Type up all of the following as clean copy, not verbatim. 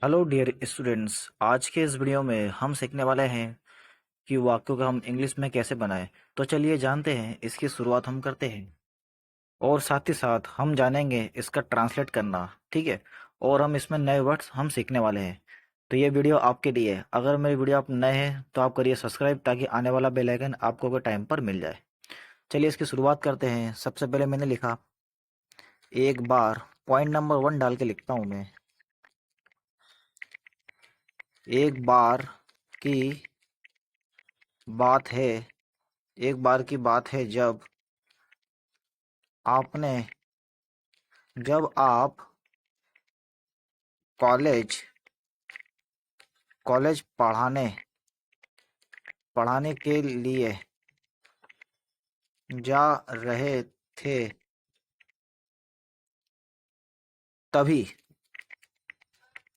Hello dear students. आज के इस वीडियो में हम सीखने वाले हैं कि वाक्यों का हम इंग्लिश में कैसे बनाएं। तो चलिए जानते हैं, इसकी शुरुआत हम करते हैं और साथ ही साथ हम जानेंगे इसका ट्रांसलेट करना। ठीक है। और हम इसमें नए वर्ड्स हम सीखने वाले हैं। तो ये वीडियो आपके लिए है। अगर मेरी वीडियो आप नए हैं तो आप करिए सब्सक्राइब, ताकि आने वाला बेल आइकन आपको अगर टाइम पर मिल जाए। चलिए इसकी शुरुआत करते हैं। सबसे पहले मैंने लिखा एक बार, पॉइंट नंबर 1 डाल के लिखता हूँ मैं। एक बार की बात है, एक बार की बात है आपने जब आप कॉलेज कॉलेज पढ़ाने पढ़ाने के लिए जा रहे थे, तभी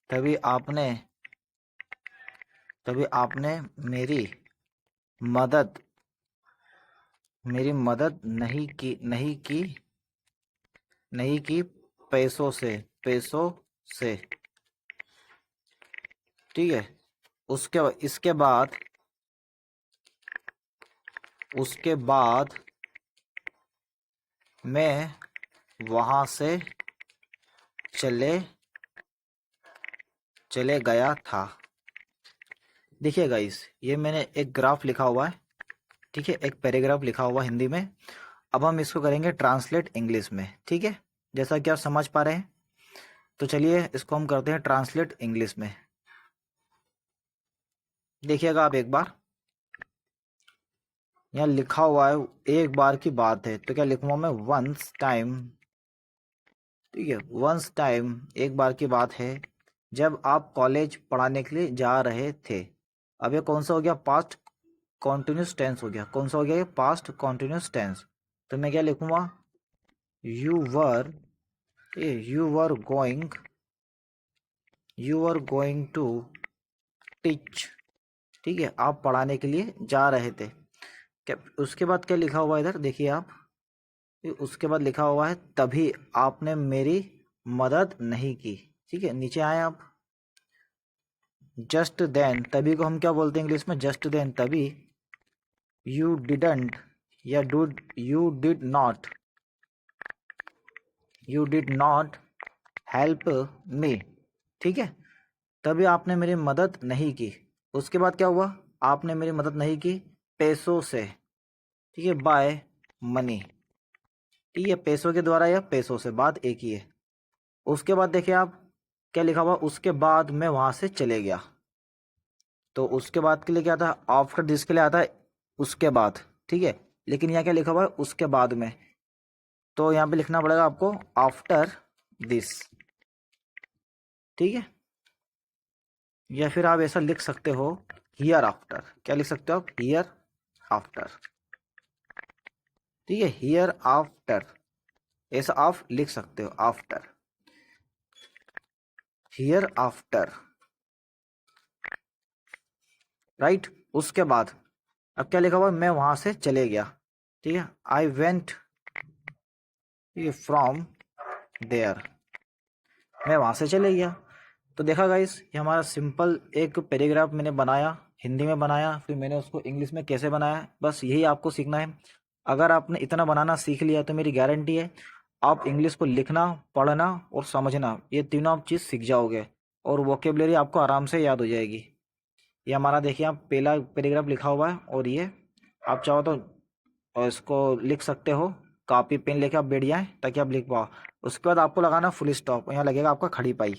तभी आपने तभी आपने मेरी मदद नहीं की पैसों से। ठीक है। उसके इसके बाद मैं वहां से चले चले गया था। देखिए गाइस, ये मैंने एक ग्राफ लिखा हुआ है। ठीक है, एक पैराग्राफ लिखा हुआ है हिंदी में। अब हम इसको करेंगे ट्रांसलेट इंग्लिश में। ठीक है, जैसा कि आप समझ पा रहे हैं। तो चलिए इसको हम करते हैं ट्रांसलेट इंग्लिश में। देखिएगा आप एक बार, यहाँ लिखा हुआ है एक बार की बात है, तो क्या लिखूंगा मैं? Once time. ठीक है, वंस टाइम एक बार की बात है जब आप कॉलेज पढ़ाने के लिए जा रहे थे। अब ये कौन सा हो गया? पास्ट कॉन्टिन्यूस टेंस हो गया। कौन सा हो गया? ये पास्ट कॉन्टिन्यूस टेंस। तो मैं क्या लिखूंगा? You were going to teach. ठीक है, आप पढ़ाने के लिए जा रहे थे। क्या उसके बाद क्या लिखा हुआ है इधर? देखिए आप, उसके बाद लिखा हुआ है तभी आपने मेरी मदद नहीं की। ठीक है, नीचे आए आप। जस्ट देन, तभी को हम क्या बोलते हैं इंग्लिश में? जस्ट देन, तभी। यू डिडंट या dude you did not help me. ठीक है, तभी आपने मेरी मदद नहीं की। उसके बाद क्या हुआ? आपने मेरी मदद नहीं की पैसों से। ठीक है, बाय मनी। ठीक है, पैसों के द्वारा या पैसों से, बात एक ही है। उसके बाद देखिए आप, क्या लिखा हुआ? उसके बाद मैं वहां से चले गया। तो उसके बाद के लिए क्या था? आफ्टर दिस के लिए आता है उसके बाद। ठीक है, लेकिन यहाँ क्या लिखा हुआ है? उसके बाद में। तो यहाँ पे लिखना पड़ेगा आपको आफ्टर दिस। ठीक है, या फिर आप ऐसा लिख सकते हो हियर आफ्टर। क्या लिख सकते हो आप? Here after. ठीक है, हियर आफ्टर, ऐसा आप लिख सकते हो। After, here after. राइट, उसके बाद। अब क्या लिखा हुआ है? मैं वहां से चले गया। ठीक है, आई वेंट फ्रॉम देयर, मैं वहां से चले गया। तो देखा गाइस, ये हमारा सिंपल एक पैराग्राफ मैंने बनाया, हिंदी में बनाया, फिर मैंने उसको इंग्लिश में कैसे बनाया, बस यही आपको सीखना है। अगर आपने इतना बनाना सीख लिया तो मेरी गारंटी है आप इंग्लिश को लिखना, पढ़ना और समझना, ये तीनों आप चीज़ सीख जाओगे और वोकेबलरी आपको आराम से याद हो जाएगी। ये हमारा देखिए आप पहला पैराग्राफ लिखा हुआ है, और ये आप चाहो तो इसको लिख सकते हो। कॉपी पेन लेके आप बैठ जाएं ताकि आप लिख पाओ। उसके बाद आपको लगाना फुल स्टॉप, यहाँ लगेगा आपका खड़ी पाई।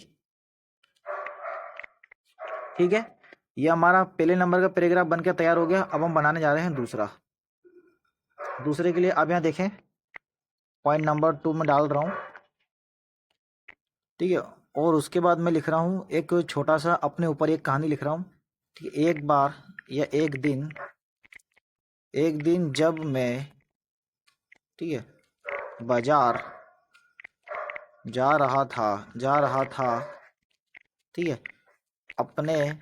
ठीक है, ये हमारा पहले नंबर का पैराग्राफ बन के तैयार हो गया। अब हम बनाने जा रहे हैं दूसरा। दूसरे के लिए अब यहाँ देखें, पॉइंट नंबर 2 में डाल रहा हूँ। ठीक है, और उसके बाद मैं लिख रहा हूँ एक छोटा सा अपने ऊपर एक कहानी लिख रहा हूँ। ठीक है, एक बार या एक दिन जब मैं, ठीक है, बाजार जा रहा था। ठीक है, अपने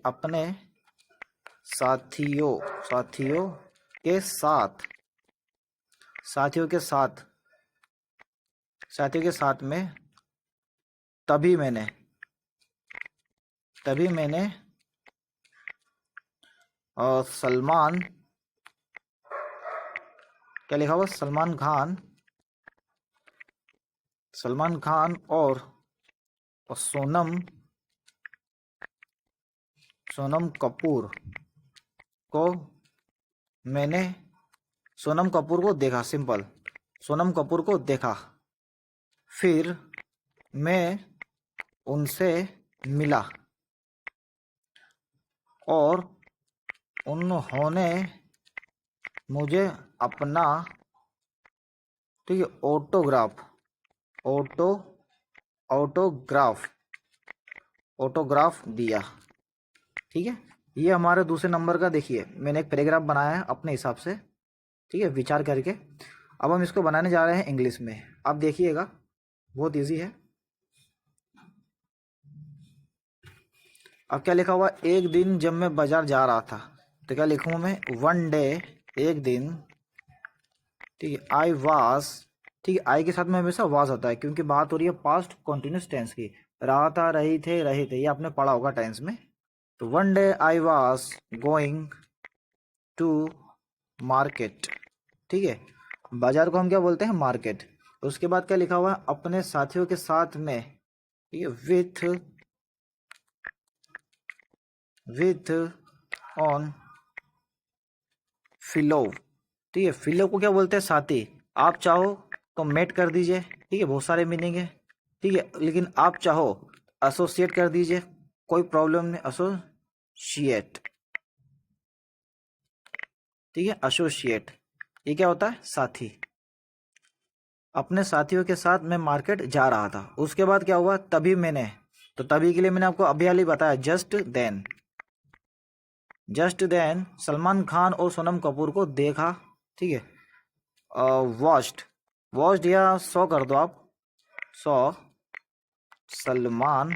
अपने साथियों साथियों के साथ साथियों के साथ में, तभी मैंने सलमान, क्या लिखा हुआ, सलमान खान और सोनम कपूर को मैंने सोनम कपूर को देखा, सिंपल, सोनम कपूर को देखा, फिर मैं उनसे मिला और उन्होंने मुझे अपना, ठीक है, ऑटोग्राफ दिया। ठीक है, ये हमारे दूसरे नंबर का, देखिए मैंने एक पैराग्राफ बनाया है अपने हिसाब से, ठीक है, विचार करके। अब हम इसको बनाने जा रहे हैं इंग्लिश में। आप देखिएगा, बहुत इजी है। अब क्या लिखा हुआ, एक दिन जब मैं बाजार जा रहा था, तो क्या लिखूँ मैं, वन डे, एक दिन, ठीक है, आई वाज, ठीक है, आई के साथ में हमेशा वाज होता है क्योंकि बात हो रही है पास्ट कॉन्टिन्यूस टेंस की। रहा था, रहे थे, ये आपने पढ़ा होगा टेंस में। तो one day I was going to market, ठीक है, बाजार को हम क्या बोलते हैं, मार्केट। उसके बाद क्या लिखा हुआ है, अपने साथियों के साथ में, ठीक है, विथ ऑन फिलो, ठीक है, फिलो को क्या बोलते हैं, साथी। आप चाहो तो मेट कर दीजिए, ठीक है, बहुत सारे मीनिंग है, ठीक है, लेकिन आप चाहो एसोसिएट कर दीजिए, कोई प्रॉब्लम नहीं, एसोसिएट, ठीक है, एसोसिएट, ये क्या होता है, साथी। अपने साथियों के साथ मैं मार्केट जा रहा था। उसके बाद क्या हुआ, तभी मैंने, तो तभी के लिए मैंने आपको अभी हाल ही बताया, जस्ट देन सलमान खान और सोनम कपूर को देखा, ठीक है, वॉच्ड या सॉ कर दो आप, सॉ सलमान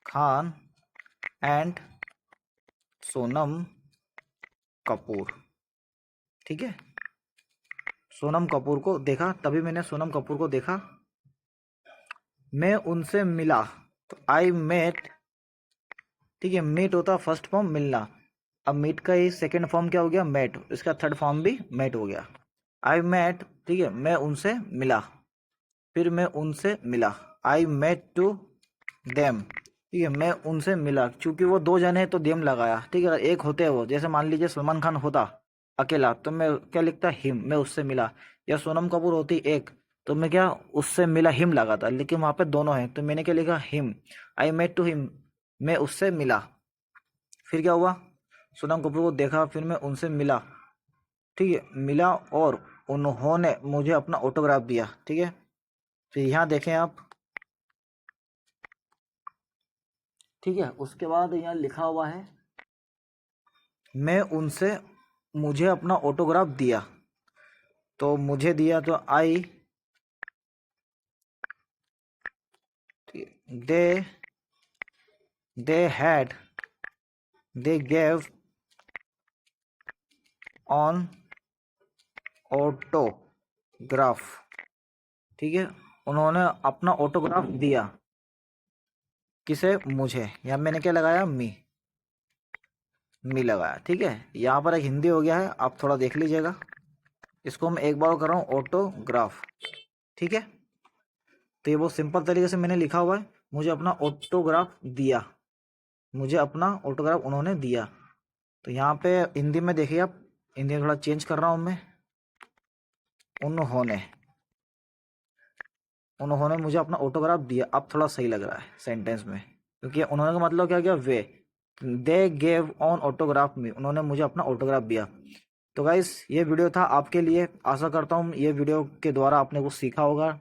खान एंड सोनम कपूर, ठीक है, सोनम कपूर को देखा, तभी मैंने सोनम कपूर को देखा। मैं उनसे मिला, तो आई मेट, ठीक है, मीट होता फर्स्ट फॉर्म मिलना, अब मीट का ही सेकंड फॉर्म क्या हो गया, मेट, इसका थर्ड फॉर्म भी मेट हो गया। आई मेट, ठीक है, मैं उनसे मिला, फिर मैं उनसे मिला, आई मेट टू देम, ठीक है, मैं उनसे मिला, क्योंकि वो दो जने हैं तो देम लगाया, ठीक है, अगर एक होते वो, जैसे मान लीजिए सलमान खान होता अकेला तो मैं क्या लिखता, हिम, मैं उससे मिला, या सोनम कपूर होती एक तो मैं क्या उससे मिला, हिम लगाता, लेकिन वहाँ पे दोनों हैं तो मैंने क्या लिखा, him, I met to him, मैं उससे मिला, फिर क्या हुआ, सोनम कपूर को देखा, फिर मैं उनसे मिला, ठीक है, मिला और उन्होंने मुझे अपना ऑटोग्राफ दिया, ठीक है। फिर यहाँ देखें आप, ठीक है, उसके बाद यहाँ लिखा हुआ है, मैं उनसे, मुझे अपना ऑटोग्राफ दिया, तो मुझे दिया तो आई, दे गेव ऑन ऑटोग्राफ, ठीक है, उन्होंने अपना ऑटोग्राफ दिया, किसे, मुझे, यहाँ मैंने क्या लगाया, मी लगाया, ठीक है। यहाँ पर एक हिंदी हो गया है, आप थोड़ा देख लीजिएगा, इसको मैं एक बार कर रहा हूँ, ऑटोग्राफ, ठीक है। तो ये बहुत सिंपल तरीके से मैंने लिखा हुआ है, मुझे अपना ऑटोग्राफ दिया, मुझे अपना ऑटोग्राफ उन्होंने दिया। तो यहाँ पे हिंदी में देखिए आप, हिंदी में थोड़ा चेंज कर रहा हूँ मैं, उन्होंने मुझे अपना ऑटोग्राफ दिया, अब थोड़ा सही लग रहा है सेंटेंस में, क्योंकि उन्होंने का मतलब क्या गया, वे, दे गेव ऑन ऑटोग्राफ मी, उन्होंने मुझे अपना ऑटोग्राफ दिया। तो गाइस ये वीडियो था आपके लिए, आशा करता हूँ ये वीडियो के द्वारा आपने कुछ सीखा होगा,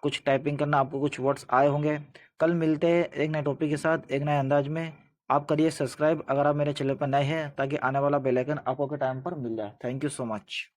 कुछ टाइपिंग करना, आपको कुछ वर्ड्स आए होंगे। कल मिलते हैं एक नए टॉपिक के साथ, एक नए अंदाज में। आप करिए सब्सक्राइब अगर आप मेरे चैनल पर नए हैं, ताकि आने वाला बेल आइकन आपको के टाइम पर मिल जाए। Thank you so much.